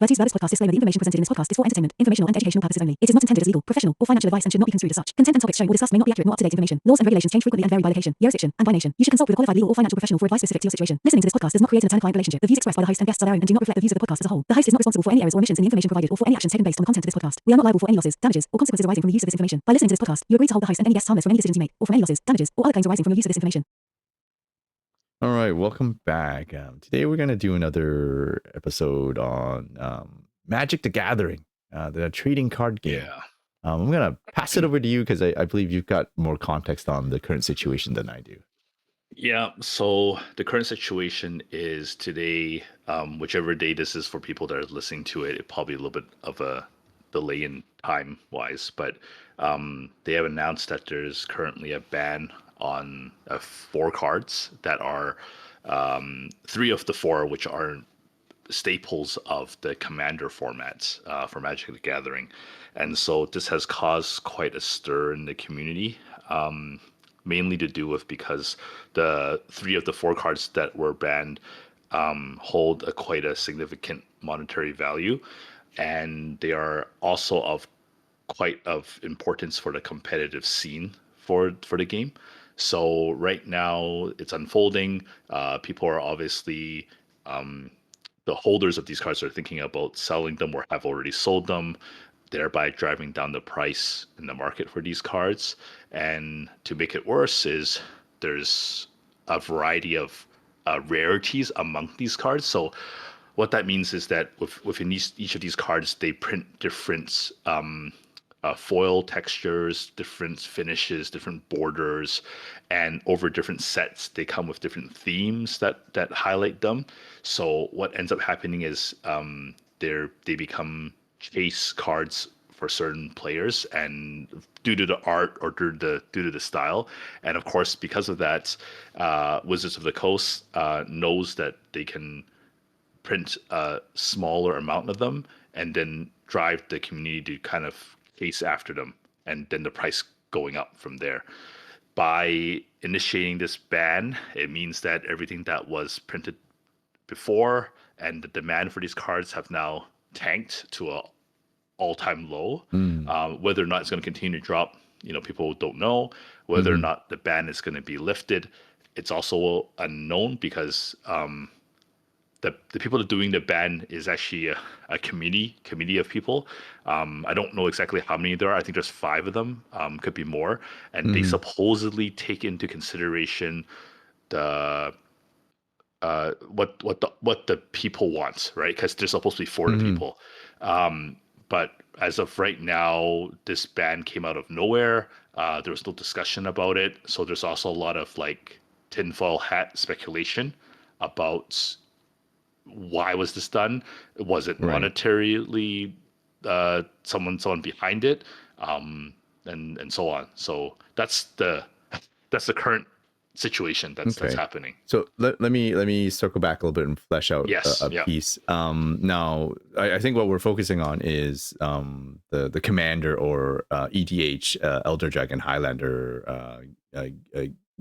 Verti's Verbis podcast disclaimer: the information presented in this podcast is for entertainment, informational, and educational purposes only. It is not intended as legal, professional, or financial advice and should not be construed as such. Content and topics shown or discussed may not be accurate nor up-to-date information. Laws and regulations change frequently and vary by location, jurisdiction, and by nation. You should consult with a qualified legal or financial professional for advice specific to your situation. Listening to this podcast does not create an attorney-client relationship. The views expressed by the host and guests are their own and do not reflect the views of the podcast as a whole. The host is not responsible for any errors or omissions in the information provided or for any actions taken based on the content of this podcast. We are not liable for any losses, damages, or consequences arising from the use of this information. By listening to this podcast, you agree to hold the host and any guests harmless from any decisions you make, or from any losses, damages, or other claims arising from the use of this information. All right, welcome back. Today we're going to do another episode on Magic the Gathering, the trading card game. Yeah. I'm going to pass it over to you because I believe you've got more context on the current situation than I do. Yeah. So the current situation is today, whichever day this is for people that are listening to it, probably a little bit of a delay in time wise, but they have announced that there's currently a ban on 4 cards that are 3 of the 4, which are staples of the commander formats for Magic the Gathering. And so this has caused quite a stir in the community, mainly to do with because the 3 of the 4 cards that were banned hold quite a significant monetary value, and they are also of quite of importance for the competitive scene for the game. So right now it's unfolding. People are obviously the holders of these cards are thinking about selling them or have already sold them, thereby driving down the price in the market for these cards. And to make it worse is there's a variety of rarities among these cards. So what that means is that within each of these cards, they print different foil textures, different finishes, different borders, and over different sets, they come with different themes that highlight them. So what ends up happening is they become chase cards for certain players, and due to the art or due to the style, and of course because of that, Wizards of the Coast knows that they can print a smaller amount of them and then drive the community to kind of chase after them, and then the price going up from there. By initiating this ban, it means that everything that was printed before and the demand for these cards have now tanked to a all-time low. Whether or not it's going to continue to drop, people don't know. Whether or not the ban is going to be lifted, it's also unknown because the people that are doing the ban is actually a committee of people. I don't know exactly how many there are. I think there's 5 of them, could be more, and they supposedly take into consideration the what the people want, right? Because they're supposed to be for the people. But as of right now, this ban came out of nowhere. There was no discussion about it, so there's also a lot of like tinfoil hat speculation about why was this done? Was it monetarily someone behind it, and so on. So that's the current situation that's happening. So let me circle back a little bit and flesh out a piece. Now I think what we're focusing on is the commander or EDH, Elder Dragon Highlander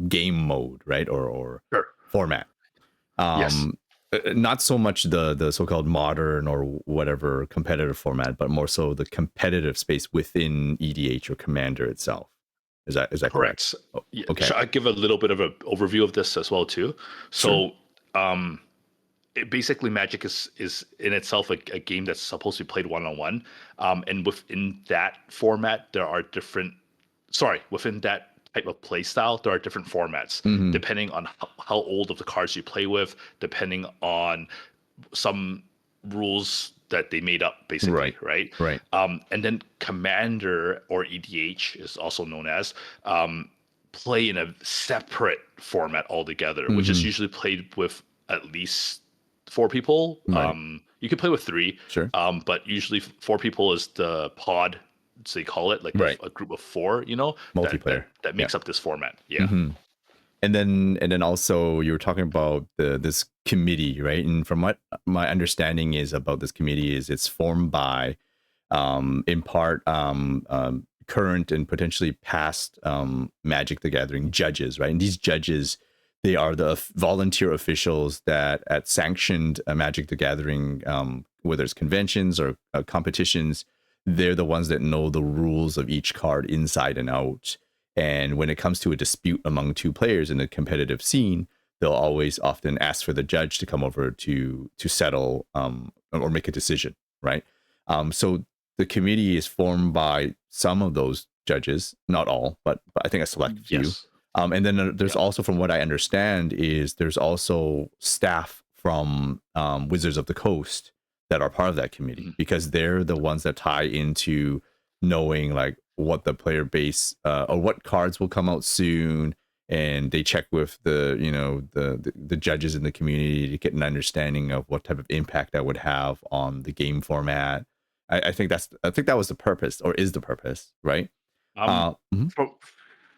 game mode, right? Or Sure. format. Yes. Not so much the so-called modern or whatever competitive format, but more so the competitive space within EDH or Commander itself. Is that correct? Oh, okay. Should I give a little bit of an overview of this as well too? So, basically, Magic is in itself a game that's supposed to be played one-on-one, and within that format, there are different. Within that type of play style, there are different formats depending on how old of the cards you play with, depending on some rules that they made up, basically, right? And then Commander or EDH is also known as play in a separate format altogether, which is usually played with at least 4 people. You can play with 3, but usually 4 people is the pod. So they call it like a group of 4, multiplayer that makes up this format. And then also you were talking about this committee, right? And from what my understanding is about this committee is it's formed by in part current and potentially past Magic the Gathering judges, right? And these judges, they are the volunteer officials that at sanctioned Magic the Gathering whether it's conventions or competitions, they're the ones that know the rules of each card inside and out. And when it comes to a dispute among two players in a competitive scene, they'll always often ask for the judge to come over to settle or make a decision, right? So the committee is formed by some of those judges, not all, but I think a select few. Yes. And then there's Yeah. also, from what I understand, is there's also staff from Wizards of the Coast that are part of that committee, Mhm. because they're the ones that tie into knowing like what the player base or what cards will come out soon, and they check with the the judges in the community to get an understanding of what type of impact that would have on the game format. I think that was the purpose, or is the purpose, right? Um, Mhm. from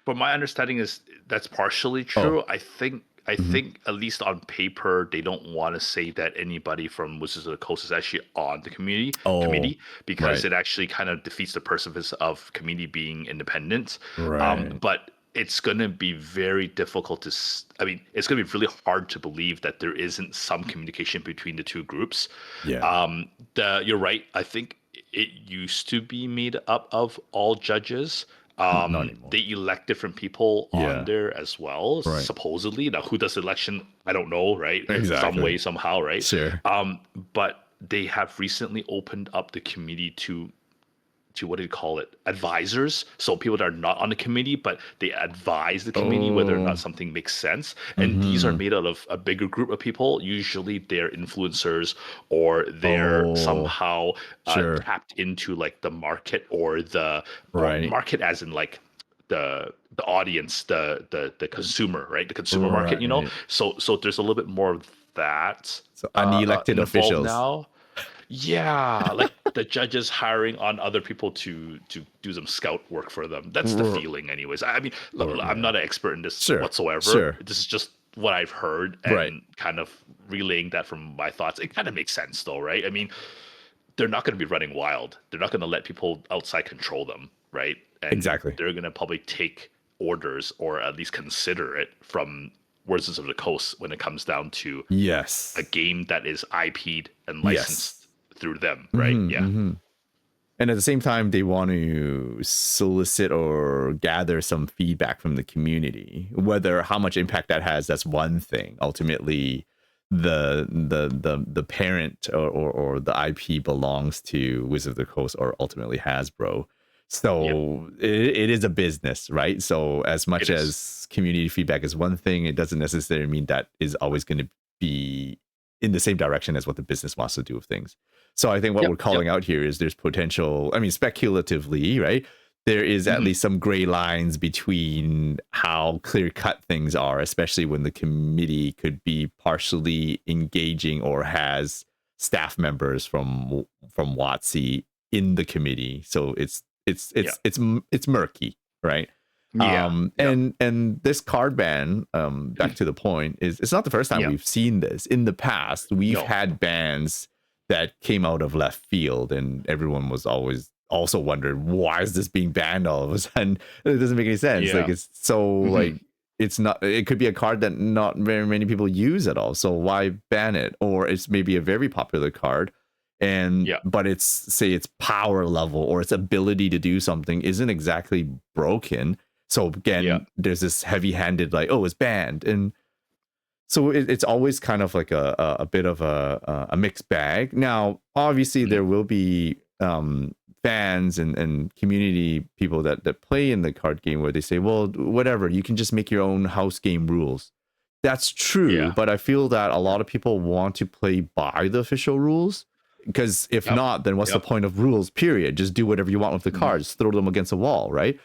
from my understanding is that's partially Oh, true. I mhm. think at least on paper they don't want to say that anybody from Wizards of the Coast is actually on the Oh, committee because right, it actually kind of defeats the purpose of committee being independent. right. But it's going to be very difficult to. I mean, it's going to be really hard to believe that there isn't some communication between the two groups. Yeah. You're right. I think it used to be made up of all judges. Not anymore. They elect different people on Yeah. there as well, Right. supposedly. Now, who does the election? I don't know, right? Some Exactly. way, somehow, right? Sure. But they have recently opened up the committee to what do you call it, advisors, so people that are not on the committee but they advise the committee whether or Oh. not something makes sense, and these are Mm-hmm. made out of a bigger group of people. Usually they're influencers, or they're Oh, somehow sure. tapped into like the market, or the or Right. market as in like the audience, the consumer, right, the consumer market, Right. so there's a little bit more of that So unelected involved officials. now. Yeah, like the judges hiring on other people to do some scout work for them. That's the R- feeling, anyways. I mean, I'm yeah. not an expert in this Sure. whatsoever. Sure. This is just what I've heard Right. and kind of relaying that from my thoughts. It kind of makes sense, though, right? I mean, they're not going to be running wild. They're not going to let people outside control them, right? And Exactly. they're going to probably take orders, or at least consider it, from Wizards of the Coast when it comes down to a Yes. game that is IP'd and Yes. licensed through them, right? Mm-hmm, Yeah. mm-hmm. And at the same time, they want to solicit or gather some feedback from the community. Whether how much impact that has, that's one thing. Ultimately, the parent or the IP belongs to Wizard of the Coast, or ultimately Hasbro. Yep. So it is a business, right? So as It much is. as community feedback is one thing, it doesn't necessarily mean that is always going to be in the same direction as what the business wants to do with things. So I think what we're Yep. Yep. calling out here is there's potential, I mean, speculatively, right? There is at Mhm. least some gray lines between how clear cut things are, especially when the committee could be partially engaging or has staff members from WotC in the committee. So Yeah. it's murky, right? Yeah. Yep. And this card ban, back to the point, is it's not the first time Yeah. we've seen this. In the past, we've No. had bans that came out of left field, and everyone was always also wondered, why is this being banned all of a sudden? It doesn't make any sense. Like, Yeah. it's so Hmm. like, it's not, it could be a card that not very many people use at all, so why ban it? Or it's maybe a very popular card, and Yeah. but it's, say, its power level or its ability to do something isn't exactly broken. So Yeah. again, there's this heavy-handed, like, oh, it's banned. And so it's always kind of like a bit of a mixed bag. Now, obviously, Mhm. there will be fans and community people that play in the card game where they say, well, whatever, you can just make your own house game rules. That's true, Yeah. but I feel that a Yeah. lot of people want to play by the official rules, because if Yep. not, then what's the Yep. point of rules? Period. Just do whatever you want with the Mhm. cards, throw them against a wall, right?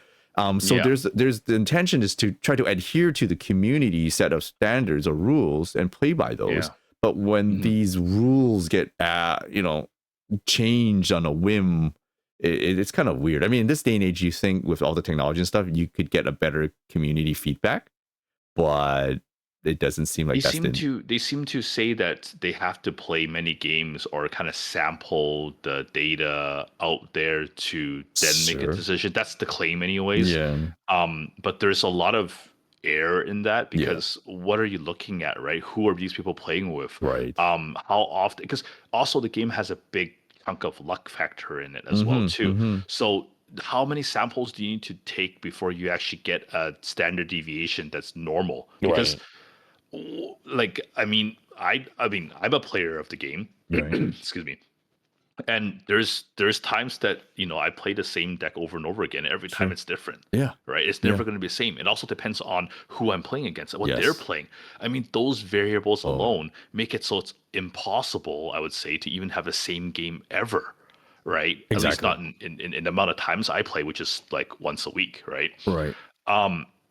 So Yeah. there's the intention is to try to adhere to the community set of standards or rules and play by those. Yeah. But when Hmm. these rules get changed on a whim, it's kind of weird. I mean, in this day and age, you think with all the technology and stuff, you could get a better community feedback, but it doesn't seem like that's the They seem to say that they have to play many games or kind of sample the data out there to then make a sure. decision. That's the claim, anyways. Yeah. But there's a lot of err in that, because what are you looking at, right? Who are these people playing with? Right. How often? Because also the game has a big chunk of luck factor in it as well Mm-hmm. too. Mm-hmm. So how many samples do you need to take before you actually get a standard deviation that's normal? Because Right. like I mean I'm a player of the game. Right. Excuse me. And there's times that, I play the same deck over and over again. Every time Sure. it's different. Yeah. Right? It's Yeah. never going to be the same. It also depends on who I'm playing against and what they're Yes. playing. I mean, those variables Oh, alone make it so it's impossible, I would say, to even have the same game ever. Right? At least exactly. not in the amount of times I play, which is like once a week, right? Right.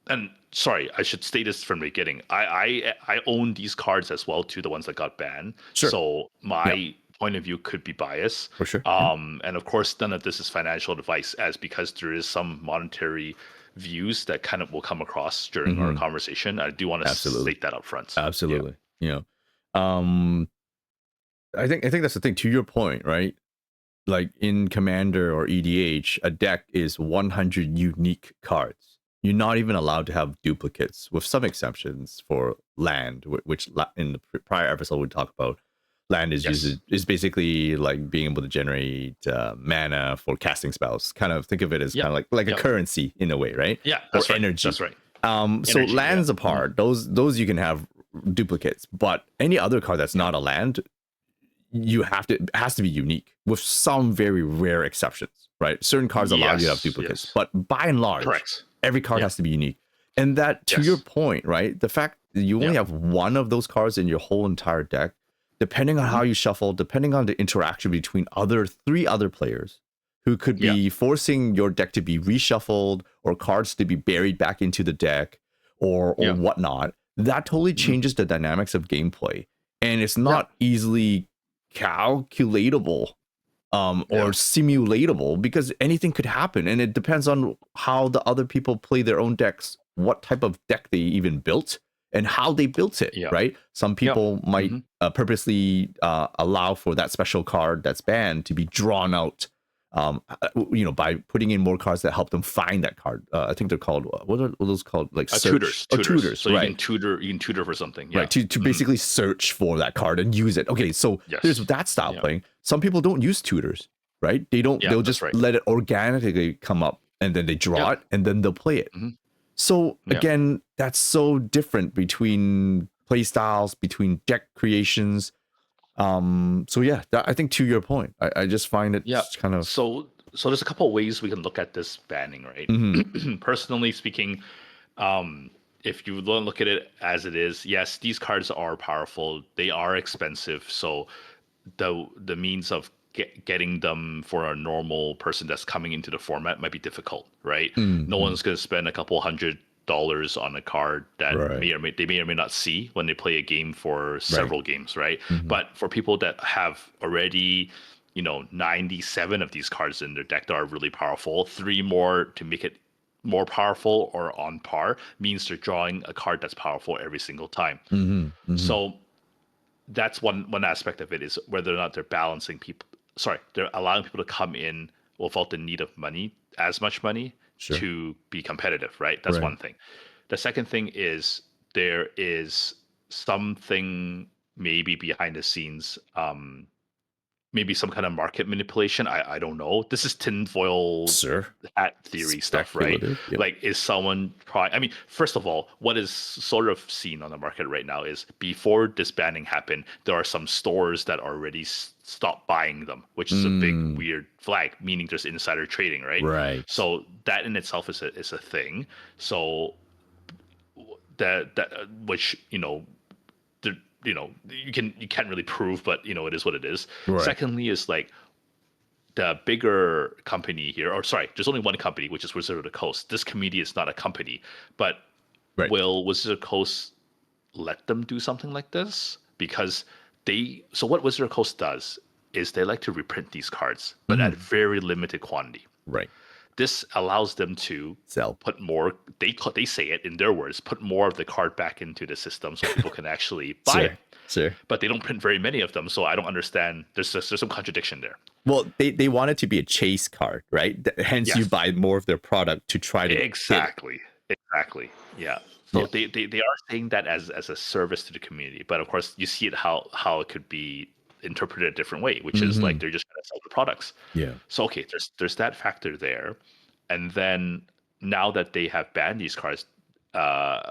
And sorry, I should state this from the beginning. I own these cards as well too, the ones that got banned. Sure. So Yeah. my point of view could be biased. For sure. Yeah. And of course, none of this is financial advice, as because there is some monetary views that kind of will come across during our Mm-hmm. conversation. I do want to Absolutely. state that up front. Yeah. Absolutely. Um, I think that's the thing. To your point, right? Like in Commander or EDH, a deck is 100 unique cards. You're not even allowed to have duplicates, with some exceptions for land, which in the prior episode we talked about. Land is Yes. basically like being able to generate mana for casting spells. Kind of think of it as Yeah. kind of like a Yeah. currency in a way, right? Yeah. Or That's right. energy. That's right. So Energy. Yeah. lands apart, those you can have duplicates, but any other card that's not a land, it has to be unique, with some very rare exceptions, right? Certain cards allow you to have Yes. duplicates, Yes. but by and large, Correct. every card Yeah. has to be unique. And that, to your Yes. point, right? The fact that you only Yeah. have one of those cards in your whole entire deck, depending on how you shuffle, depending on the interaction between three other players who could Yeah. be forcing your deck to be reshuffled or cards to be buried back into the deck or Yeah. whatnot, that totally changes the dynamics of gameplay. And it's not easily calculatable or simulatable, because anything could happen, and it depends on how the other people play their own decks, what type of deck they even built, and how they built it. Yeah. Right? Some people might purposely allow for that special card that's banned to be drawn out, by putting in more cards that help them find that card. I think they're called, what are those called? Like Tutors. tutors, So right? you can tutor for something. Yeah. Right, to basically search for that card and use it. Okay, so Yes. there's that style Yeah. playing. Some people don't use tutors, right? They'll that's just right. let it organically come up, and then they draw it, and then they'll play it. So Yeah. again, that's so different between play styles, between deck creations. So yeah, I think to your point, I just find it kind of So there's a couple of ways we can look at this banning, right? Personally speaking, if you don't look at it as it is, yes, these cards are powerful. They are expensive. So the means of getting them for a normal person that's coming into the format might be difficult, right? No one's going to spend a couple $100 on a card that they may or may not see when they play a game for several games, right? But for people that have already 97 of these cards in their deck that are really powerful, 3 more to make it more powerful or on par means they're drawing a card that's powerful every single time. So that's one aspect of it, is whether or not they're balancing people. Sorry, they're allowing people to come in without the need of as much money to be competitive, right? That's one thing. The second thing is there is something maybe behind the scenes, maybe some kind of market manipulation. I don't know. This is tinfoil hat theory stuff, right? Yep. Like, is someone trying? I mean, first of all, what is sort of seen on the market right now is, before this banning happened, there are some stores that already stopped buying them, which is a big weird flag, meaning there's insider trading, right? Right. So that in itself is a thing. So that which you can't really prove, but it is what it is. Right. Secondly is like, the bigger company here, or sorry, there's only one company, which is Wizard of the Coast. This committee is not a company, but will Wizard of the Coast let them do something like this? Because what Wizard of the Coast does is they like to reprint these cards, but at very limited quantity. Right. This allows them to put more. They say it in their words, put more of the card back into the system so people can actually buy it. Sure. But they don't print very many of them, so I don't understand. There's some contradiction there. Well, they want it to be a chase card, right? Hence, you buy more of their product to try to exactly. Yeah. So they are saying that as a service to the community, but of course you see it how it could be interpreted a different way, which is like Hmm. they're just going to sell the products. Yeah. So okay, there's that factor there, and then now that they have banned these cards,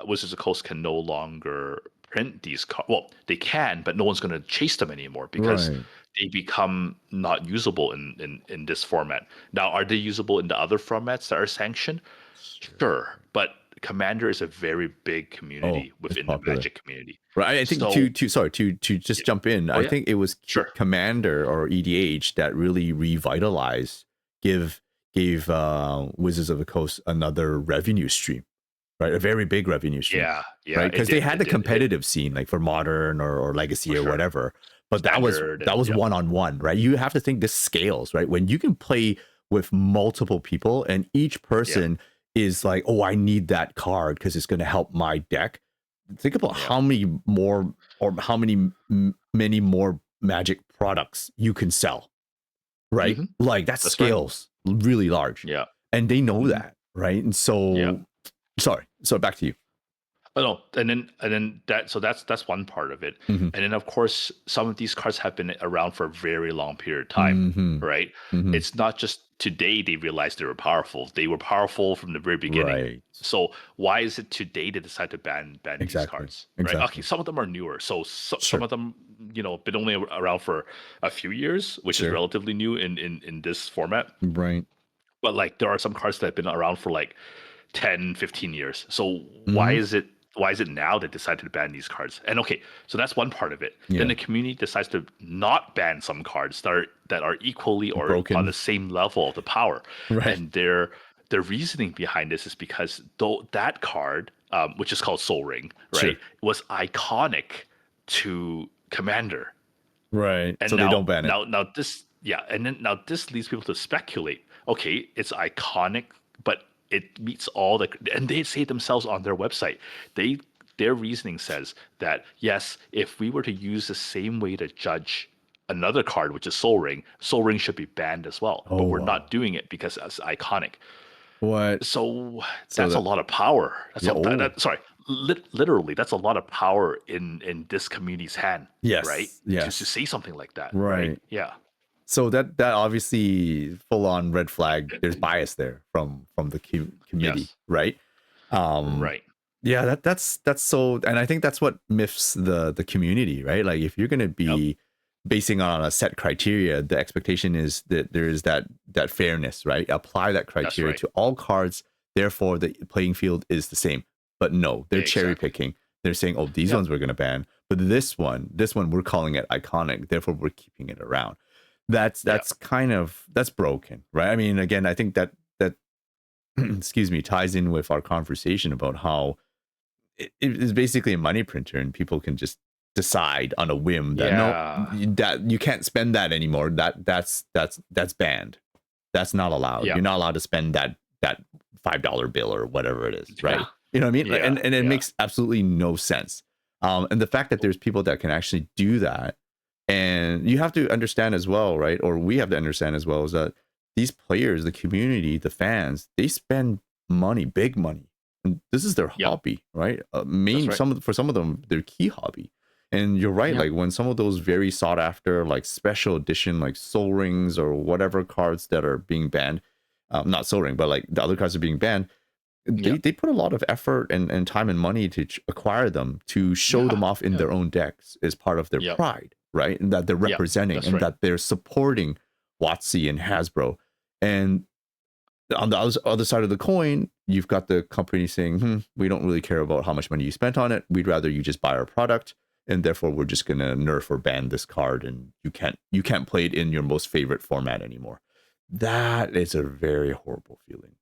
Wizards of the Coast can no longer print these cards. Well, they can, but no one's going to chase them anymore because Right. they become not usable in this format. Now, are they usable in the other formats that are sanctioned? Sure, but Commander is a very big Oh, community it's within the popular. Magic community. Right. I think So, to just yeah. jump in. Oh I yeah, think it was sure. Commander or EDH that really revitalized, give gave Wizards of the Coast another revenue stream, right? A very big revenue stream, Yeah, yeah, right? it Because they did. had It the did. It competitive scene, like for Modern or Legacy for or sure. whatever. But Standard that and was yeah, one on one, right? You have to think this scales, right? When you can play with multiple people and each yeah, person is like, oh, I need that card because it's going to help my deck. Think about yeah. how many more or how many more Magic products you can sell, right? Hmm. Like that That's right. scales really large, Yeah. and they know Hmm. that, right? And Yeah. so, sorry. So back to you. Oh no, and then that's one part of it, Hmm. and then of course some of these cards have been around for a very long period of time, Hmm. right? Hmm. It's not just today they realized they were powerful. They were powerful from the very beginning. Right. So why is it today they decide to ban these Exactly. cards, right? Okay, Exactly. some of them are newer, so, some Sure. of them been only around for a few years, which is Sure. relatively new in this format. Right. But like there are some cards that have been around for like 10, 15 years. So Hmm. why is it now they decided to ban these cards? And okay, so that's one part of it. Then Yeah. the community decides to not ban some cards that are equally or on Broken. the same level of the power. Right. And their reasoning behind this is because though that card, which is called Soul Ring, Sure. right, was iconic to Commander. Right. And So they don't ban it. now this yeah, and then now this leads people to speculate. Okay, it's iconic, but it meets all the and they say themselves on their website. They their reasoning says that yes, if we were to use the same way to judge another card, which is Soul Ring should be banned as well. Oh But we're wow. not doing it because it's iconic. What? So So that's a that lot of power. yeah. Oh Sorry, literally, that's a lot of power in this community's hand, right? yes. To Yes. say something like that, right? Right. Yeah, So that obviously full on red flag. There's bias there from the committee, yes, right? Um, right. yeah, that's so, and I think that's what myths the community, right? Like if you're gonna Yep, be basing on a set criteria, the expectation is that there is that fairness, right? Apply that that's criteria right. to all cards, therefore the playing field is the same. But no, they're cherry Exactly. picking. They're saying, oh, these Yep. ones we're gonna ban, but this one we're calling it iconic, therefore we're keeping it around. Yeah. That's kind of that's broken, right? I mean, again, I think that excuse me ties in with our conversation about how it is basically a money printer and people can just decide on a whim that no, Yeah. that you can't spend that anymore, that's banned, that's not allowed, Yeah. you're not allowed to spend that $5 bill or whatever it is, Yeah. right? You know what I mean? Yeah. And it Yeah. makes absolutely no sense. And the fact that there's people that can actually do that, and you have to understand as well, right? Or we have to understand as well, is that these players, the community, the fans, they spend money, big money, and this is their Yep. hobby, right? That's Main right. for some of them, their key hobby. And you're right, Yeah. like when some of those very sought after, like special edition, like Soul Rings or whatever cards that are being banned, not Soul Ring, but like the other cards are being banned, Yeah. they put a lot of effort and time and money to acquire them, to show Yeah. them off in Yeah. their own decks as part of their Yep. pride, right? And that they're Yep. representing That's and right. that they're supporting WotC and Hasbro. And on the other side of the coin, you've got the company saying, we don't really care about how much money you spent on it. We'd rather you just buy our product. And therefore we're just gonna nerf or ban this card and you can't play it in your most favorite format anymore. That is a very horrible feeling.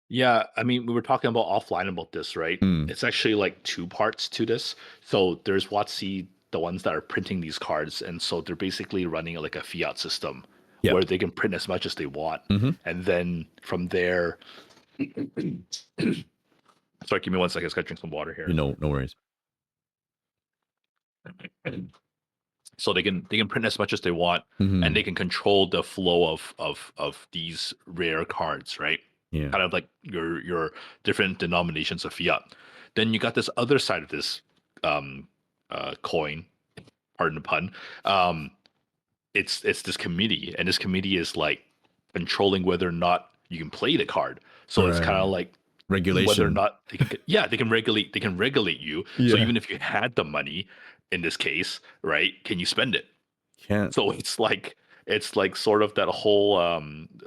Yeah, I mean, we were talking about offline about this, right? Mm, It's actually like two parts to this. So there's WotC, the ones that are printing these cards, and so they're basically running like a fiat system yep. where they can print as much as they want, Hmm. and then from there, sorry, give me one second. I just gotta drink some water You here. know, no worries. So they can print as much as they want, and Hmm. they can control the flow of these rare cards, right? Yeah. Kind of like your different denominations of fiat. Then you got this other side of this um, coin, pardon the pun. Um, it's this committee, and this committee is like controlling whether or not you can play the card. So it's kind of Right. like whether or Regulation. not they can, yeah, they can regulate you. So Yeah. even if you had the money in this case, right, can you spend it? Can't. So it's like sort of that whole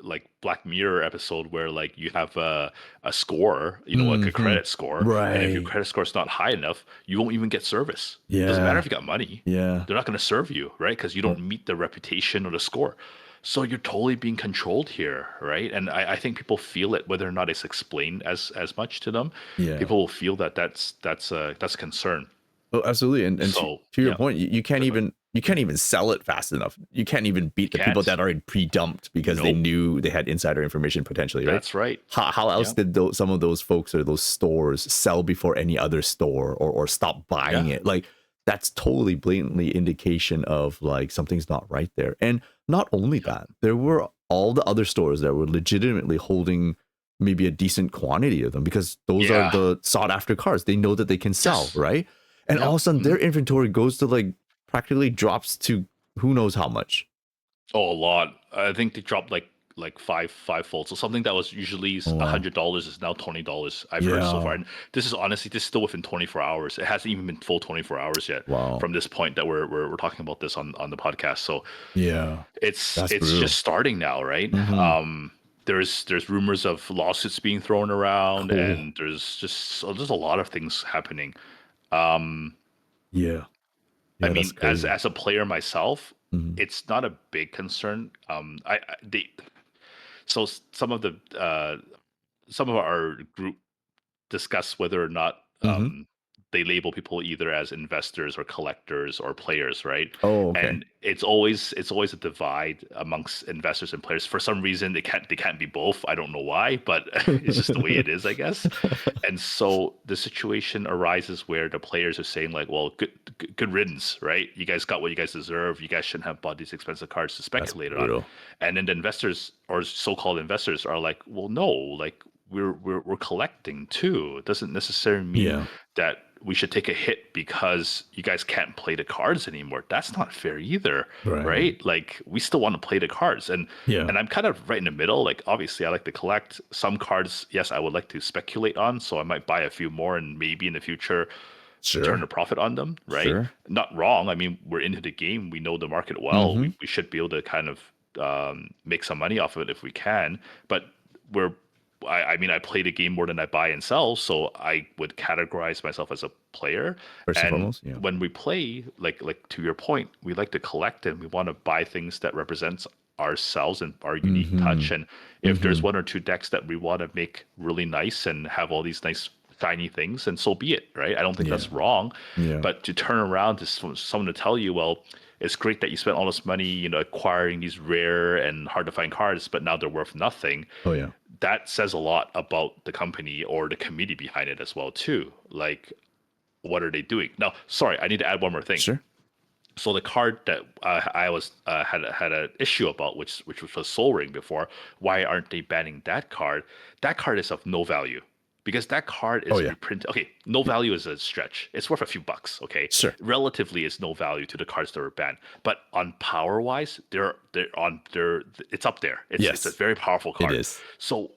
like Black Mirror episode where like you have a score, like a Hmm. credit score, and if your Right. credit score is not high enough, you won't even get service. Doesn't matter Yeah. if you got money, Yeah. they're not going to serve you, right? Because you don't meet the reputation or the score. So you're totally being controlled here, right? And I think people feel it, whether or not it's explained as much to them. Yeah. People will feel that that's a concern. Oh, absolutely. And So to your yeah, point, you can't definitely. even sell it fast enough. You can't even You beat the people can't. that are pre-dumped because they Nope. knew they had insider information potentially, right? That's right. How else Yeah. did some of those folks or those stores sell before any other store or stop buying Yeah. it? Like that's totally blatantly indication of like something's not right there. And not only Yep. that, there were all the other stores that were legitimately holding maybe a decent quantity of them because those are Yeah. the sought after cars. They know that they can sell, Yes. right? And all of Yep. a sudden their inventory goes to like practically drops to who knows how much. Oh, a lot. I think they dropped like fivefold. So something that was usually Oh wow. $100 is now $20. I've heard so far, Yeah. and this is still within 24 hours. It hasn't even been full 24 hours yet Wow. from this point that we're talking about this on the podcast. So Yeah. it's That's it's just brutal. starting now, right? Mm-hmm. There's rumors of lawsuits being thrown around, Cool. and there's a lot of things happening. Um, Yeah. I Yeah, that's mean, as crazy. as a player myself, Mhm. it's not a big concern. So some of our group discuss whether or not Mhm. they label people either as investors or collectors or players, right? Oh, okay. And it's always a divide amongst investors and players. For some reason, they can't be both. I don't know why, but it's just the way it is, I guess. And so the situation arises where the players are saying like, well, good riddance, right? You guys got what you guys deserve. You guys shouldn't have bought these expensive cards to That's speculate on. brutal. And then the investors or so-called investors are like, well, no, like we're collecting too. It doesn't necessarily mean Yeah. that we should take a hit because you guys can't play the cards anymore. That's not fair either, Right. right? Like we still want to play the cards, and Yeah. and I'm kind of right in the middle. Like obviously, I like to collect some cards. Yes, I would like to speculate on, so I might buy a few more, and maybe in the future turn a Sure. profit on them, right? Sure. Not wrong. I mean, we're into the game. We know the market well. We, Mhm. we should be able to kind of make some money off of it if we can. But we're, I mean, I play the game more than I buy and sell. So I would categorize myself as a player. First and And foremost, yeah. when we play, like to your point, we like to collect and we want to buy things that represents ourselves and our unique touch. Mhm. And if there's Mhm. one or two decks that we want to make really nice and have all these nice shiny things, and so be it, right? I don't think Yeah. that's wrong. Yeah. But to turn around to someone to tell you, well, it's great that you spent all this money, acquiring these rare and hard to find cards, but now they're worth nothing. Oh yeah. That says a lot about the company or the committee behind it as well, too. Like, what are they doing? Now, sorry, I need to add one more thing. Sure. So the card that I was had an issue about, which was Soul Ring before. Why aren't they banning that card? That card is of no value because that card Oh is yeah. reprinted. Okay, no value is a stretch. It's worth a few bucks. Okay, Sure. relatively, it's no value to the cards that were banned. But on power wise, it's up there. It's a Yes. very powerful It card. is. So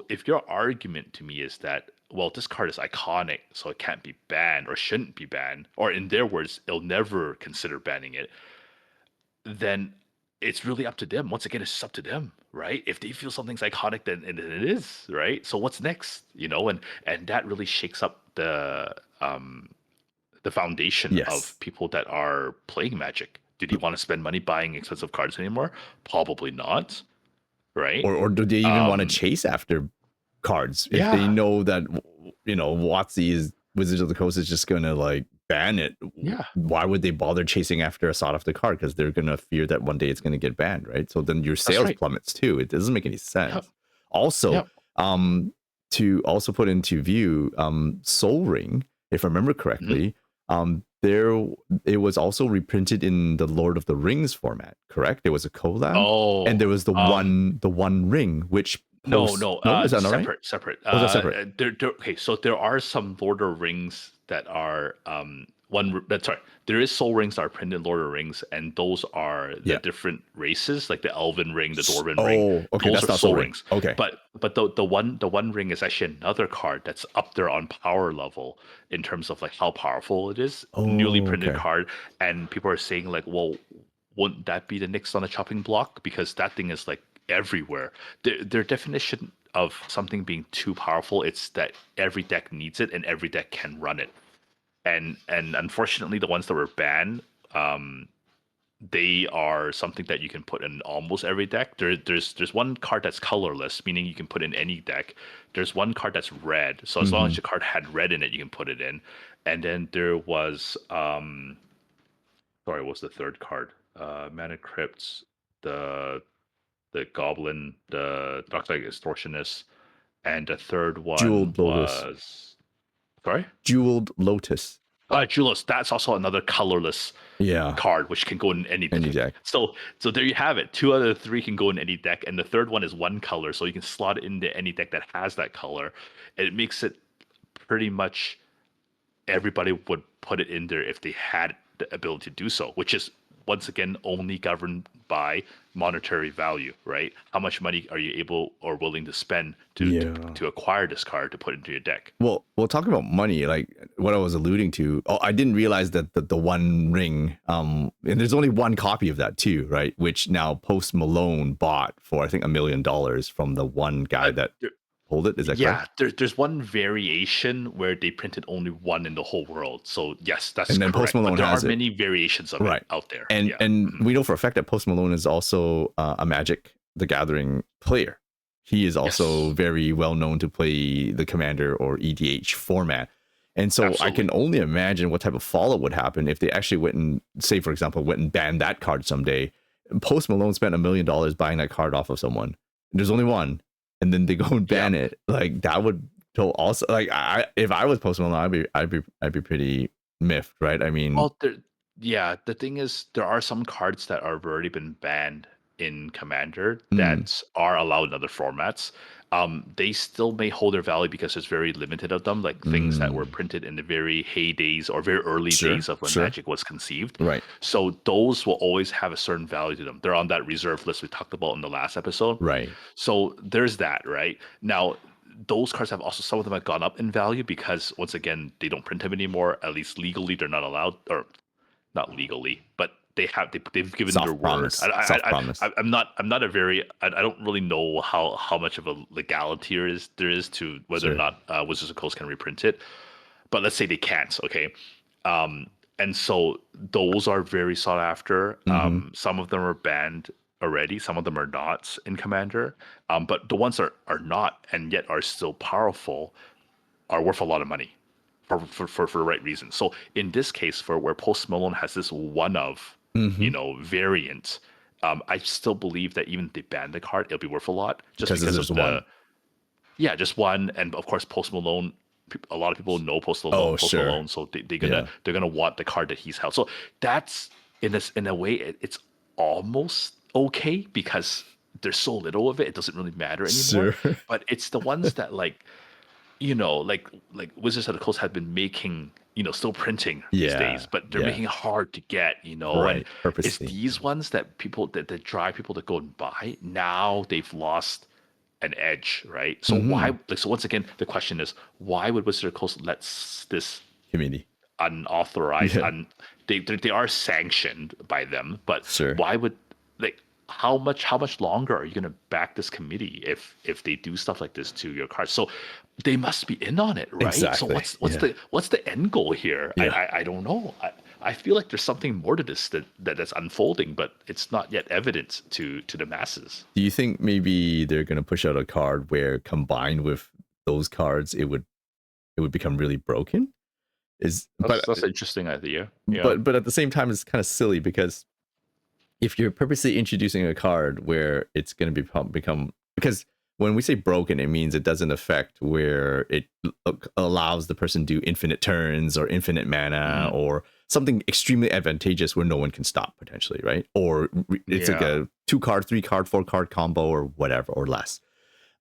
if your argument to me is that, well, this card is iconic, so it can't be banned or shouldn't be banned, or in their words, they'll never consider banning it, then it's really up to them. Once again, it's just up to them, right? If they feel something's iconic, then it is, right? So what's next, and that really shakes up the foundation Yes. of people that are playing Magic. Do they want to spend money buying expensive cards anymore? Probably not, right? Or do they even want to Um, chase after cards if they yeah, know that WotC is Wizards of the Coast is just gonna like ban it? yeah, Why would they bother chasing after a sought after card? Because they're gonna fear that one day it's gonna get banned, right? So then your that's sales right. plummets too. It doesn't make any Yep, sense. Also, yep. um, to also put into view, Soul Ring, if I remember Mhm. correctly, there it was also reprinted in the Lord of the Rings format, correct? There was a collab, and Oh, there was the one ring, which No, post. no, No, is that not right? separate. Oh, that's separate. Okay, so there are some Lord of Rings that are that's sorry. There is Soul Rings that are printed in Lord of the Rings, and those are the Yeah. different races, like the Elven Ring, the Dwarven Ring. Oh, okay, Those that's are not Soul Soul Ring. Rings. Okay. But the one ring is actually another card that's up there on power level in terms of like how powerful it is. Newly Oh, printed okay. card, and people are saying like, well, wouldn't that be the next on a chopping block? Because that thing is like everywhere. Their definition of something being too powerful, it's that every deck needs it and every deck can run it. And unfortunately, the ones that were banned, they are something that you can put in almost every deck. There's one card that's colorless, meaning you can put in any deck. There's one card that's red, so as long as the card had red in it, you can put it in. And then there was sorry, what was the third card? Mana Crypts, the Goblin, the Darkside Extortionist, and the third one Jeweled Lotus. was sorry, Jeweled Lotus. Julius. That's also another colorless Yeah. card which can go in any deck. Any deck. So there you have it. 2 out of the 3 can go in any deck, and the third one is one color, so you can slot it into any deck that has that color. And it makes it pretty much everybody would put it in there if they had the ability to do so, which is once again only governed by monetary value, right? How much money are you able or willing to spend to acquire this card to put into your deck? Well, we'll talk about money, like what I was alluding to. Oh, I didn't realize that the One Ring, and there's only one copy of that too, right? Which now Post Malone bought for I think $1 million from the one guy that hold it. Is that correct? Yeah, there's one variation where they printed only one in the whole world. So yes, that's And then correct. Post Malone but there has are it. many variations of Right. it out there. And yeah. and we know for a fact that Post Malone is also a Magic the Gathering player. He is also very well known to play the Commander or EDH format. And so I can only imagine what type of fallout would happen if they actually went and, say, for example, went and banned that card someday. Post Malone spent $1 million buying that card off of someone. There's only one. And then they go and ban it. Like that would also, like, if I was Post Malone, I'd be pretty miffed, right? I mean, Well, the thing is, there are some cards that are already been banned in Commander that are allowed in other formats. They still may hold their value because there's very limited of them, like things that were printed in the very heydays or very early days of when Magic was conceived. Right. So those will always have a certain value to them. They're on that reserve list we talked about in the last episode. Right. So there's that, right? Now, those cards have also, some of them have gone up in value because once again, they don't print them anymore. At least legally, they're not allowed, or not legally, but they've given Soft their promise. word. Soft promise. I'm not a very, I don't really know how much of a legality there is to whether or not Wizards of the Coast can reprint it. But let's say they can't, okay? And so those are very sought after. Some of them are banned already. Some of them are not in Commander. But the ones that are not and yet are still powerful are worth a lot of money for the right reason. So in this case, for where Post Malone has this one of variant, I still believe that even if they ban the card, it'll be worth a lot just because of one. Yeah, just one, and of course Post Malone. A lot of people know Post Malone, so they're gonna want the card that he's held. So that's in a way it's almost okay because there's so little of it; it doesn't really matter anymore. But it's the ones that like Wizards of the Coast have been making, still printing these days, but they're making it hard to get, Right, and purposely. it's these ones that people that drive people to go and buy. Now they've lost an edge, right? So why? So once again, the question is, why would Wizards of the Coast let this committee unauthorized? They are sanctioned by them, but why would how much longer are you going to back this committee if they do stuff like this to your cards? So they must be in on it, right? Exactly. So what's the end goal here? I don't know. I feel like there's something more to this that's unfolding, but it's not yet evident to the masses. Do you think maybe they're going to push out a card where combined with those cards, it would become really broken? That's an interesting idea. Yeah. But at the same time, it's kind of silly because if you're purposely introducing a card where it's going to become, because when we say broken, it means it doesn't affect where it allows the person to do infinite turns or infinite mana or something extremely advantageous where no one can stop potentially, right? Or it's like a 2-card, 3-card, 4-card combo or whatever or less.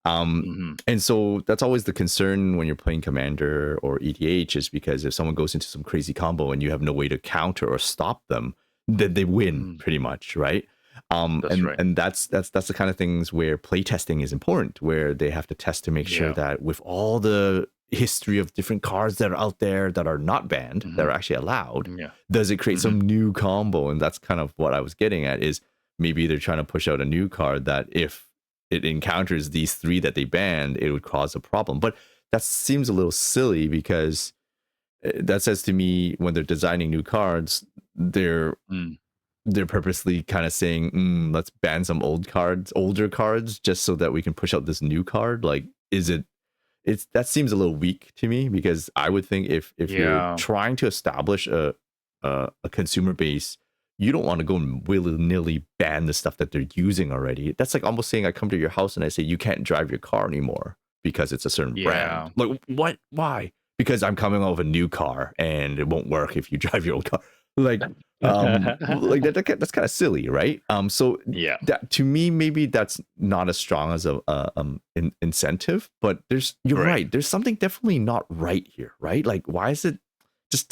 And so that's always the concern when you're playing Commander or ETH, is because if someone goes into some crazy combo and you have no way to counter or stop them, then they win pretty much, right? That's right. And that's the kind of things where playtesting is important, where they have to test to make sure that with all the history of different cards that are out there that are not banned, that are actually allowed, does it create some new combo? And that's kind of what I was getting at, is maybe they're trying to push out a new card that if it encounters these 3 that they banned, it would cause a problem. But that seems a little silly, because that says to me, when they're designing new cards, they're purposely kind of saying, let's ban some older cards, just so that we can push out this new card. Like, that seems a little weak to me, because I would think if you're trying to establish a consumer base, you don't want to go and willy-nilly ban the stuff that they're using already. That's like almost saying I come to your house and I say you can't drive your car anymore because it's a certain brand. Like, what? Why? Because I'm coming out of a new car and it won't work if you drive your old car. Like, like that's kind of silly, right? So that, to me, maybe that's not as strong as a incentive. But you're right. There's something definitely not right here, right? Like, why is it just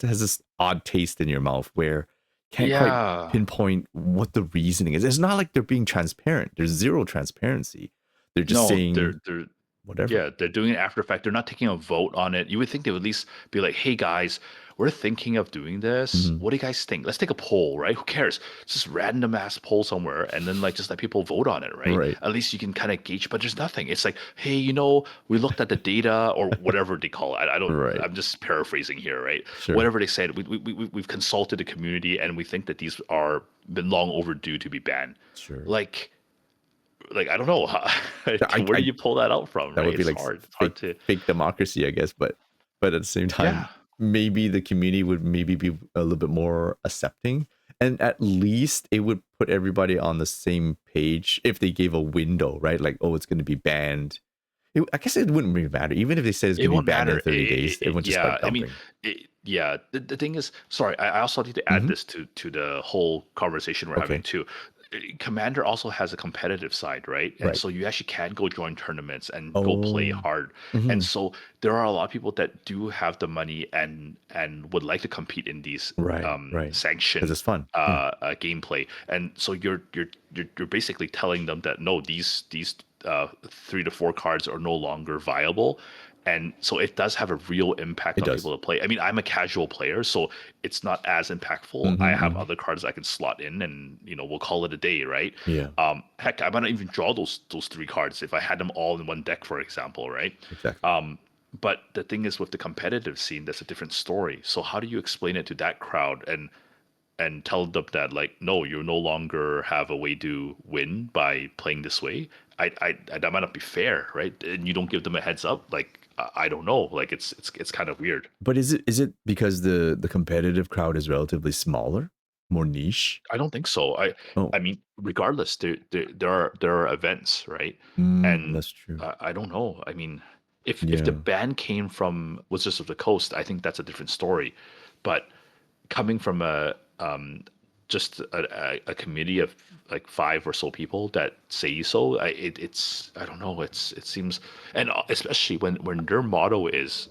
has this odd taste in your mouth where can't quite pinpoint what the reasoning is. It's not like they're being transparent. There's zero transparency. They're just saying they're whatever. Yeah, they're doing it after fact. They're not taking a vote on it. You would think they would at least be like, "Hey guys, we're thinking of doing this. What do you guys think? Let's take a poll, right? Who cares? It's just random ass poll somewhere, and then like just let people vote on it, right? At least you can kind of gauge. But there's nothing. It's like, hey, we looked at the data or whatever they call it. I don't. I'm just paraphrasing here, right? Whatever they said, we've consulted the community, and we think that these are been long overdue to be banned. Like I don't know. Where do you pull that out from? That right? would be It's like hard. It's hard to fake democracy, I guess. But at the same time, maybe the community would maybe be a little bit more accepting, and at least it would put everybody on the same page if they gave a window, right? Like, oh, it's going to be banned. I guess it wouldn't really matter, even if they said it's going to be banned in 30 days. Everyone just start dumping. The thing is, sorry, I also need to add this to the whole conversation we're having too. Commander also has a competitive side, right? And so you actually can go join tournaments and go play hard. And so there are a lot of people that do have the money and would like to compete in these sanctioned 'cause it's fun. gameplay. And so you're basically telling them that no, these 3 to 4 cards are no longer viable. And so it does have a real impact on people to play. I mean, I'm a casual player, so it's not as impactful. I have other cards I can slot in, and we'll call it a day, right? Yeah. Heck, I might not even draw those 3 cards if I had them all in one deck, for example, right? Exactly. But the thing is, with the competitive scene, that's a different story. So how do you explain it to that crowd and tell them that, like, no, you no longer have a way to win by playing this way? That might not be fair, right? And you don't give them a heads up, like, I don't know, like it's kind of weird. But is it because the competitive crowd is relatively smaller, more niche? I don't think so. I mean, regardless, there are events, right? And That's true. I don't know. I mean, if the ban came from Wizards of the Coast, I think that's a different story. But coming from just a committee of like 5 or so people that say so, it's I don't know. It seems, and especially when their motto is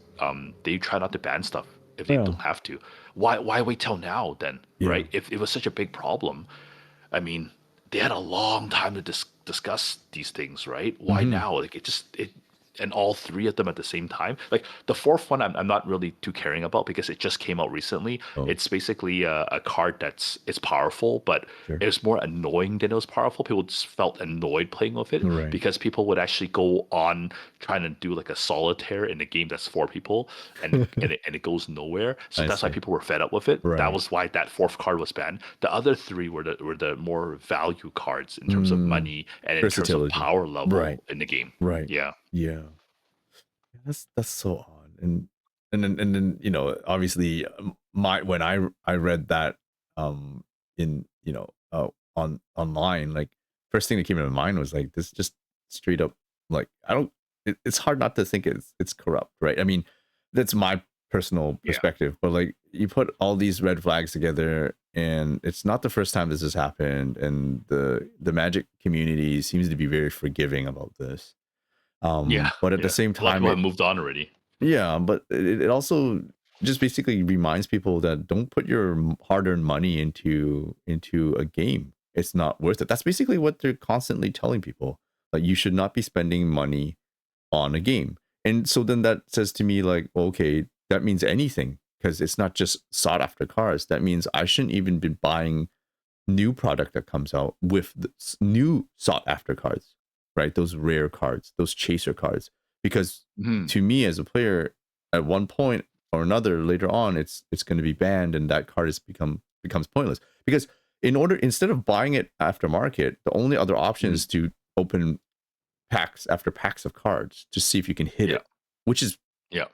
they try not to ban stuff if they don't have to. Why wait till now then, right? If it was such a big problem, I mean, they had a long time to discuss these things, right? Why now? Like and all 3 of them at the same time. Like the 4th one, I'm not really too caring about because it just came out recently. It's basically a card it's powerful, but it was more annoying than it was powerful. People just felt annoyed playing with it because people would actually go on trying to do like a solitaire in a game that's 4 people, and it goes nowhere. So that's why people were fed up with it. That was why that 4th card was banned. The other 3 were the more value cards in terms of money and in terms of power level in the game. Yeah. That's so odd. And then obviously when I read that in online, like first thing that came to my mind was like this just straight up, like it's hard not to think it's corrupt, right? I mean, that's my personal perspective, but like you put all these red flags together, and it's not the first time this has happened, and the Magic community seems to be very forgiving about this. But at the same A lot of time, people have moved on already. but it also just basically reminds people that don't put your hard-earned money into a game. It's not worth it. That's basically what they're constantly telling people. Like, you should not be spending money on a game. And so then that says to me, like, okay, that means anything, because it's not just sought after cards. That means I shouldn't even be buying new product that comes out with the new sought after cards, right? Those rare cards, those chaser cards, because to me as a player, at one point or another later on, it's going to be banned, and that card becomes pointless. Because instead of buying it aftermarket, the only other option is to open packs after packs of cards to see if you can hit it, which is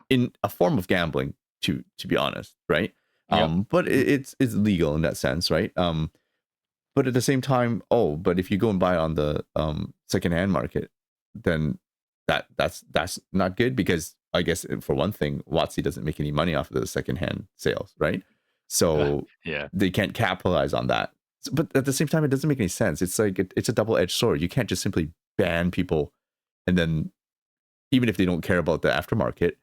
in a form of gambling, to be honest, right? But it's legal in that sense, right? But at the same time, but if you go and buy on the secondhand market, then that's not good, because I guess for one thing, WotC doesn't make any money off of the secondhand sales, right? So they can't capitalize on that. But at the same time, it doesn't make any sense. It's like it's a double-edged sword. You can't just simply ban people, and then even if they don't care about the aftermarket,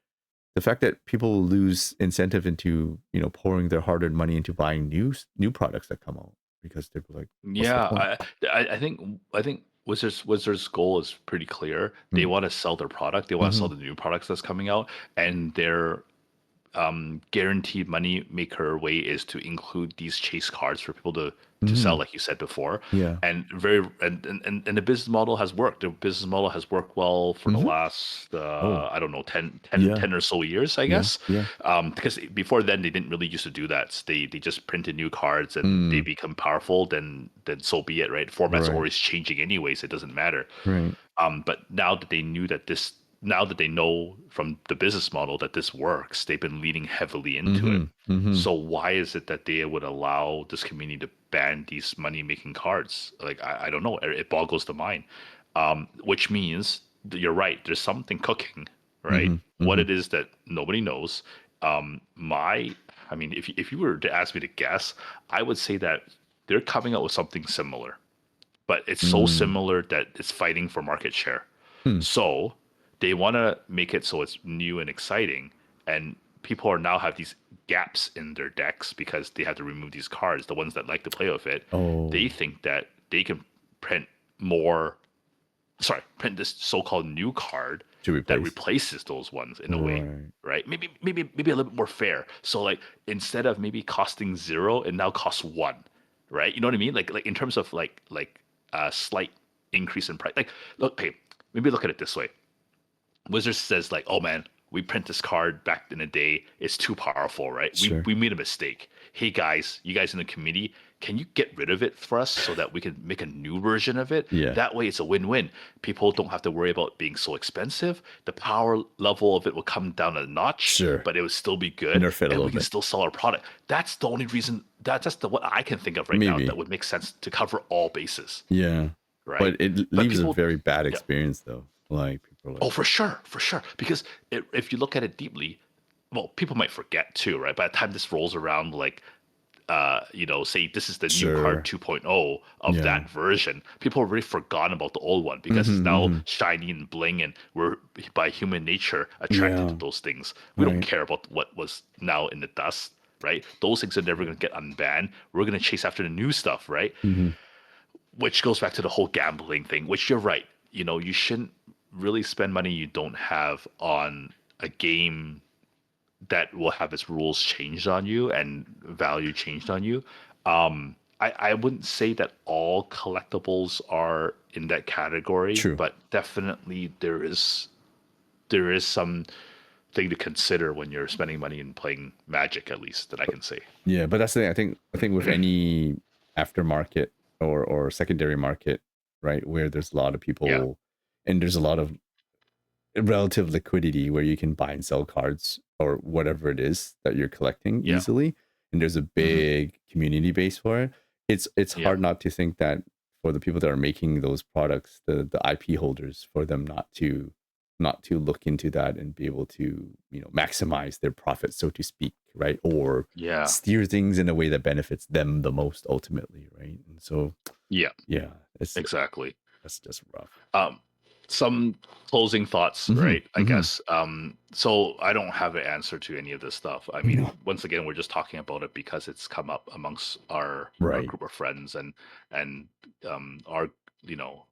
the fact that people lose incentive into pouring their hard-earned money into buying new products that come out, because they're like, what's the point? I think Wizards' goal is pretty clear. They want to sell their product. They want to sell the new products that's coming out, and their guaranteed money maker way is to include these chase cards for people to sell, like you said before. And the business model has worked. The business model has worked well for the last I don't know 10 or so years, I guess. Because before then they didn't really used to do that. They just printed new cards, and they become powerful, then so be it, right? Formats are always changing anyways, it doesn't matter. But now that they know from the business model that this works, they've been leaning heavily into it. So why is it that they would allow this community to ban these money-making cards? Like, I don't know. It boggles the mind. Which means that you're right. There's something cooking, right? What it is that nobody knows. I mean, if you were to ask me to guess, I would say that they're coming out with something similar, but it's so similar that it's fighting for market share. So they want to make it so it's new and exciting, and people are now have these gaps in their decks because they have to remove these cards, the ones that like to play with it. They think that they can print this so-called new card that replaces those ones in a way, right? Maybe a little bit more fair. So like, instead of maybe costing 0, it now costs 1, right? You know what I mean? Like in terms of like a slight increase in price. Like, maybe look at it this way. Wizards says like, oh man, we print this card back in the day. It's too powerful, right? We made a mistake. Hey guys, you guys in the committee, can you get rid of it for us so that we can make a new version of it? That way it's a win-win. People don't have to worry about being so expensive. The power level of it will come down a notch, but it would still be good. And we can still sell our product. That's the only reason, that's what I can think of right now that would make sense to cover all bases. Right? But it leaves a very bad experience though. Like, people are like, for sure. Because if you look at it deeply, well, people might forget too, right? By the time this rolls around, like, say this is the new card 2.0 of that version, people have already forgotten about the old one because it's now shiny and bling, and we're by human nature attracted to those things. We don't care about what was now in the dust, right? Those things are never going to get unbanned. We're going to chase after the new stuff, right? Which goes back to the whole gambling thing, which you're right. You shouldn't really spend money you don't have on a game that will have its rules changed on you and value changed on you. I wouldn't say that all collectibles are in that category, but definitely there is some thing to consider when you're spending money and playing Magic, at least, that I can say. Yeah, but that's the thing. I think with any aftermarket or secondary market, right, where there's a lot of people and there's a lot of relative liquidity where you can buy and sell cards or whatever it is that you're collecting easily, and there's a big community base for it, it's hard not to think that for the people that are making those products, the IP holders, for them not to look into that and be able to maximize their profit, so to speak, right? Or steer things in a way that benefits them the most ultimately, right? And so it's exactly. that's just rough. some closing thoughts, Mhm, right? I mhm. guess. So I don't have an answer to any of this stuff. I mean, No. once again, we're just talking about it because it's come up amongst our Right. group of friends and our you know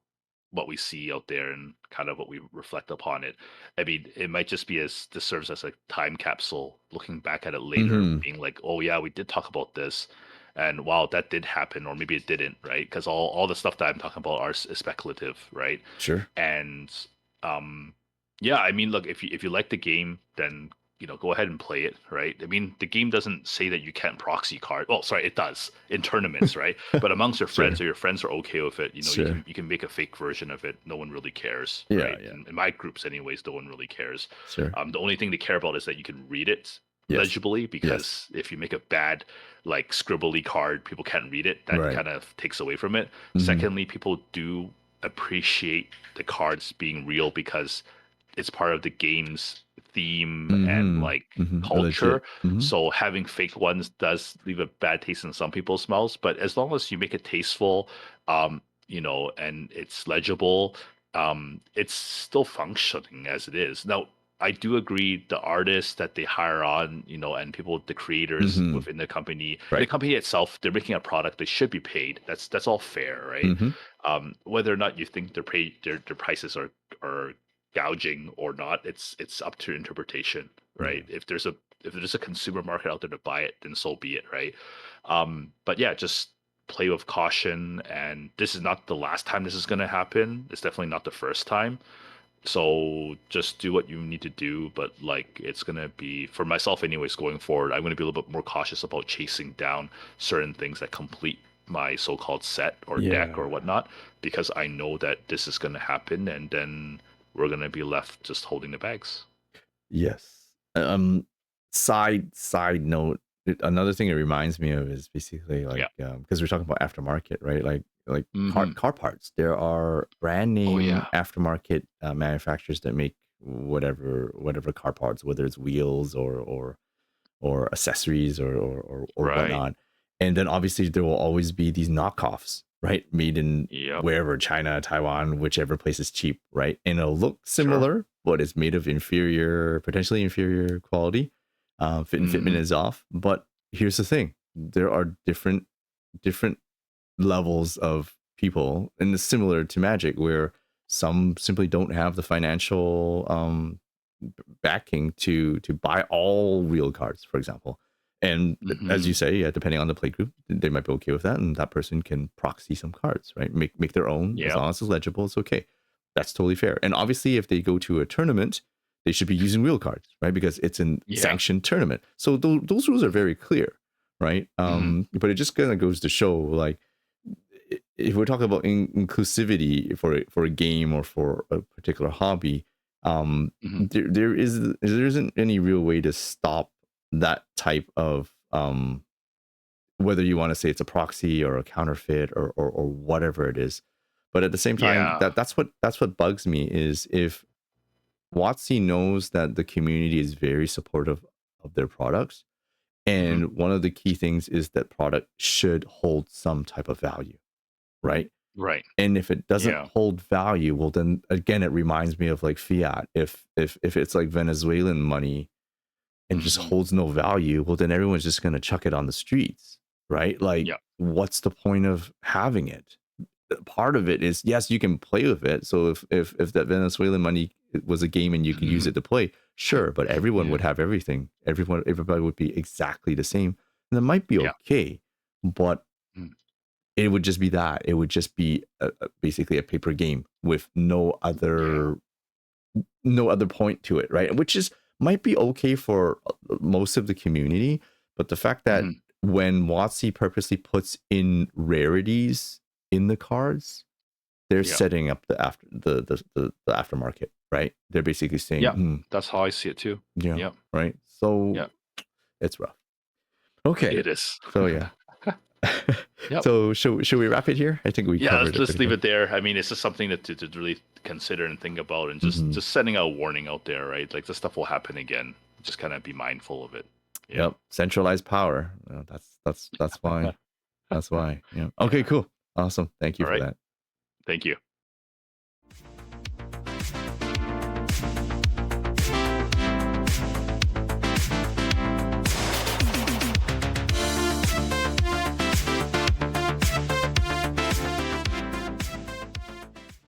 what we see out there and kind of what we reflect upon it. I mean, it might just be as this serves as a time capsule, looking back at it later, Mhm. being like, oh yeah, we did talk about this, and wow, that did happen, or maybe it didn't, right? Because all the stuff that I'm talking about is speculative, right? Sure. And um, yeah, I mean, look, if you like the game, then go ahead and play it, right? I mean, the game doesn't say that you can't proxy card. Oh, sorry, it does in tournaments, right? But amongst your friends, Sure. or your friends are okay with it, you Sure. can make a fake version of it. No one really cares, Yeah, right? yeah. In my groups, anyways, no one really cares. Sure. The only thing they care about is that you can read it Yes. legibly, Yes. because if you make a bad like scribbly card, people can't read it. That Right. kind of takes away from it. Mhm. Secondly, people do appreciate the cards being real because it's part of the game's theme and Mhm. like Mhm. culture. Legit. Mhm. So having fake ones does leave a bad taste in some people's mouths, but as long as you make it tasteful, and it's legible, it's still functioning as it is. Now, I do agree the artists that they hire on, and people, the creators Mhm. within the Right. company itself, they're making a product, they should be paid. That's all fair, right? Mhm. Whether or not you think their prices are gouging or not, it's up to interpretation, Yeah. right? If there's a consumer market out there to buy it, then so be it, right? But yeah, just play with caution. And this is not the last time this is going to happen. It's definitely not the first time. So just do what you need to do. But like, it's going to be, for myself anyways, going forward, I'm going to be a little bit more cautious about chasing down certain things that complete my so-called set or deck or Yeah. whatnot, because I know that this is going to happen, and then we're going to be left just holding the bags. Yes. Side note, another thing it reminds me of is basically like Yeah. because we're talking about aftermarket, right? Like Hmm. car parts. There are brand Oh name yeah. aftermarket manufacturers that make whatever car parts, whether it's wheels or accessories or Right. whatnot. And then obviously there will always be these knockoffs, right? Made in Yep. wherever, China, Taiwan, whichever place is cheap, right? And it'll look Sure. similar, but it's made of potentially inferior quality. Fit and fitment Hmm. is off. But here's the thing: there are different levels of people, and it's similar to Magic, where some simply don't have the financial backing to buy all real cards, for example. And as you Hmm. say, yeah, depending on the play group, they might be okay with that, and that person can proxy some cards, right? Make their own, as Yep. long as it's legible, it's okay. That's totally fair. And obviously, if they go to a tournament, they should be using real cards, right? Because it's a Yeah. sanctioned tournament. So those rules are very clear, right? Hmm. But it just kind of goes to show, like, if we're talking about inclusivity for a game or for a particular hobby, Hmm. there isn't any real way to stop that type of whether you want to say it's a proxy or a counterfeit or whatever it is. But at the same time, Yeah. that's what bugs me is if WotC knows that the community is very supportive of their products, Hmm. and one of the key things is that product should hold some type of value, right? Right. And if it doesn't Yeah. hold value, well, then again, it reminds me of like fiat. If it's like Venezuelan money and just Hmm. holds no value, well, then everyone's just gonna chuck it on the streets, right? Like, Yeah. what's the point of having it? Part of it is, yes, you can play with it. So if that Venezuelan money was a game and you could use Hmm. it to play, sure, but everyone Yeah. would have everything. Everybody would be exactly the same, and that might be Yeah. okay, but Mm. it would just be that. It would just be basically a paper game with Yeah. no other point to it, right? Which is might be okay for most of the community, but the fact that Hmm. when WotC purposely puts in rarities in the cards, they're Yeah. setting up the aftermarket, right? They're basically saying, Yeah. That's how I see it too. yeah, Yeah. right. So Yeah. it's rough. Okay, It is. so yeah. Yep. So should we wrap it here? I think we Yeah, covered it let's pretty leave good. it there. I mean, it's just something to really consider and think about, and Mm-hmm. just sending a warning out there, right? Like this stuff will happen again. Just kind of be mindful of it. Yeah. Yep, centralized power. That's why. That's why. Yeah. Okay, cool. Awesome. Thank you All for right. that. Thank you.